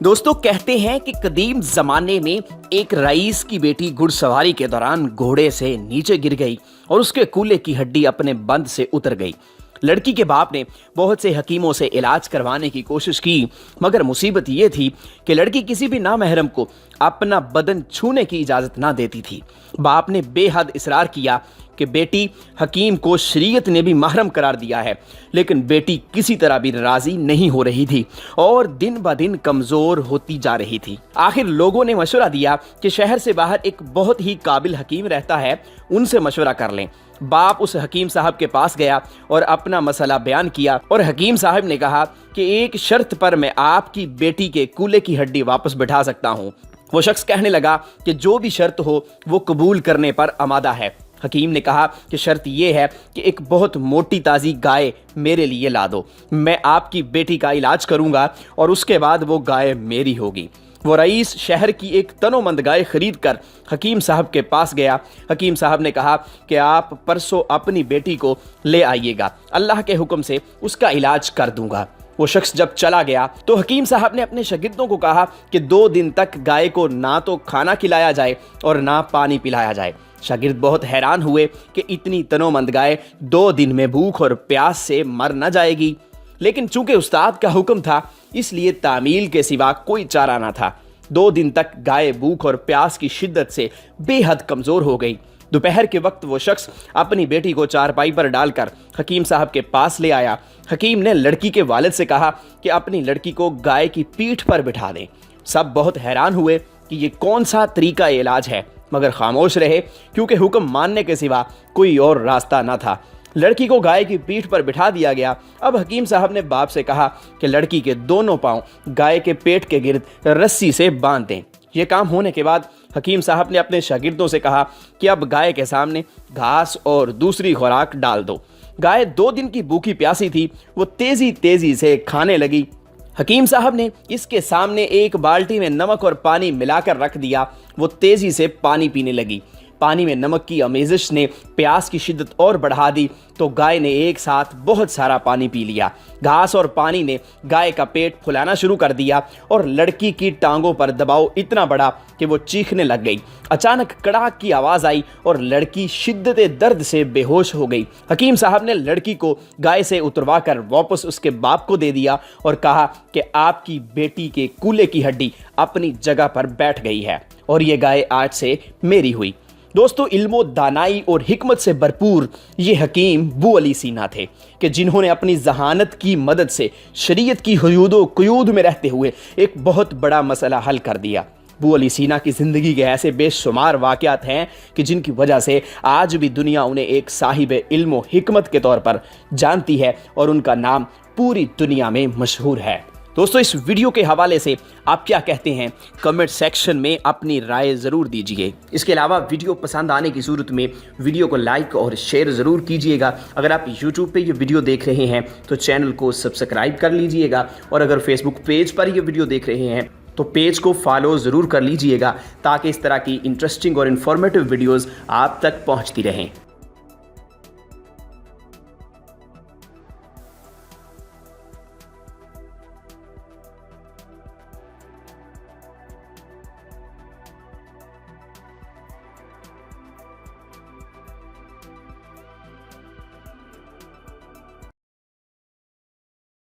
दोस्तों कहते हैं कि कदीम जमाने में एक रईस की बेटी घुड़सवारी के दौरान घोड़े से नीचे गिर गई और उसके कूल्हे की हड्डी अपने बंद से उतर गई। लड़की के बाप ने बहुत से हकीमों से इलाज करवाने की कोशिश की, मगर मुसीबत ये थी कि लड़की किसी भी नामहरम को अपना बदन छूने की इजाज़त ना देती थी। बाप ने बेहद इसरार किया कि बेटी हकीम को शरीयत ने भी महरम करार दिया है, लेकिन बेटी किसी तरह भी राज़ी नहीं हो रही थी और दिन ब दिन कमज़ोर होती जा रही थी। आखिर लोगों ने मशवरा दिया कि शहर से बाहर एक बहुत ही काबिल हकीम रहता है, उनसे मशवरा कर लें। बाप उस हकीम साहब के पास गया और अपना मसला बयान किया और हकीम साहब ने कहा कि एक शर्त पर मैं आपकी बेटी के कूल्हे की हड्डी वापस बिठा सकता हूँ। वो शख्स कहने लगा कि जो भी शर्त हो वो कबूल करने पर आमादा है। हकीम ने कहा कि शर्त यह है कि एक बहुत मोटी ताज़ी गाय मेरे लिए ला दो, मैं आपकी बेटी का इलाज करूंगा और उसके बाद वो गाय मेरी होगी। वो रईस शहर की एक तनोमंद गाय खरीद कर हकीम साहब के पास गया। हकीम साहब ने कहा कि आप परसों अपनी बेटी को ले आइएगा, अल्लाह के हुक्म से उसका इलाज कर दूंगा। वो शख्स जब चला गया तो हकीम साहब ने अपने शागिर्दों को कहा कि 2 दिन तक गाय को ना तो खाना खिलाया जाए और ना पानी पिलाया जाए। शागिर्द बहुत हैरान हुए कि इतनी तनोमंद गाय 2 दिन में भूख और प्यास से मर न जाएगी, लेकिन चूंकि उस्ताद का हुक्म था इसलिए तामील के सिवा कोई चारा ना था। 2 दिन तक गाय भूख और प्यास की शिद्दत से बेहद कमज़ोर हो गई। दोपहर के वक्त वो शख्स अपनी बेटी को चारपाई पर डालकर हकीम साहब के पास ले आया। हकीम ने लड़की के वालिद से कहा कि अपनी लड़की को गाय की पीठ पर बिठा दें। सब बहुत हैरान हुए कि ये कौन सा तरीका इलाज है, मगर खामोश रहे क्योंकि हुक्म मानने के सिवा कोई और रास्ता न था। लड़की को गाय की पीठ पर बिठा दिया गया। अब हकीम साहब ने बाप से कहा कि लड़की के दोनों पांव गाय के पेट के गिर्द रस्सी से बांध दें। यह काम होने के बाद हकीम साहब ने अपने शागिर्दों से कहा कि अब गाय के सामने घास और दूसरी खुराक डाल दो। गाय 2 दिन की भूखी प्यासी थी, वो तेजी तेजी से खाने लगी। हकीम साहब ने इसके सामने एक बाल्टी में नमक और पानी मिलाकर रख दिया। वो तेजी से पानी पीने लगी। पानी में नमक की आमेज़िश ने प्यास की शिद्दत और बढ़ा दी तो गाय ने एक साथ बहुत सारा पानी पी लिया। घास और पानी ने गाय का पेट फुलाना शुरू कर दिया और लड़की की टांगों पर दबाव इतना बढ़ा कि वो चीखने लग गई। अचानक कड़ाक की आवाज़ आई और लड़की शिद्दत दर्द से बेहोश हो गई। हकीम साहब ने लड़की को गाय से उतरवा कर वापस उसके बाप को दे दिया और कहा कि आपकी बेटी के कूल्हे की हड्डी अपनी जगह पर बैठ गई है और ये गाय आज से मेरी हुई। दोस्तों, इल्मो दानाई और हिकमत से भरपूर ये हकीम बू अली सीना थे कि जिन्होंने अपनी जहानत की मदद से शरीयत की हुदूद क़ुयूद में रहते हुए एक बहुत बड़ा मसला हल कर दिया। बू अली सीना की ज़िंदगी के ऐसे बेशुमार वाक़यात हैं कि जिनकी वजह से आज भी दुनिया उन्हें एक साहिब इल्म और हिकमत के तौर पर जानती है और उनका नाम पूरी दुनिया में मशहूर है। दोस्तों, इस वीडियो के हवाले से आप क्या कहते हैं कमेंट सेक्शन में अपनी राय ज़रूर दीजिए। इसके अलावा वीडियो पसंद आने की सूरत में वीडियो को लाइक और शेयर ज़रूर कीजिएगा। अगर आप यूट्यूब पे ये वीडियो देख रहे हैं तो चैनल को सब्सक्राइब कर लीजिएगा और अगर फेसबुक पेज पर ये वीडियो देख रहे हैं तो पेज को फॉलो ज़रूर कर लीजिएगा ताकि इस तरह की इंटरेस्टिंग और इन्फॉर्मेटिव वीडियोज़ आप तक पहुँचती रहें।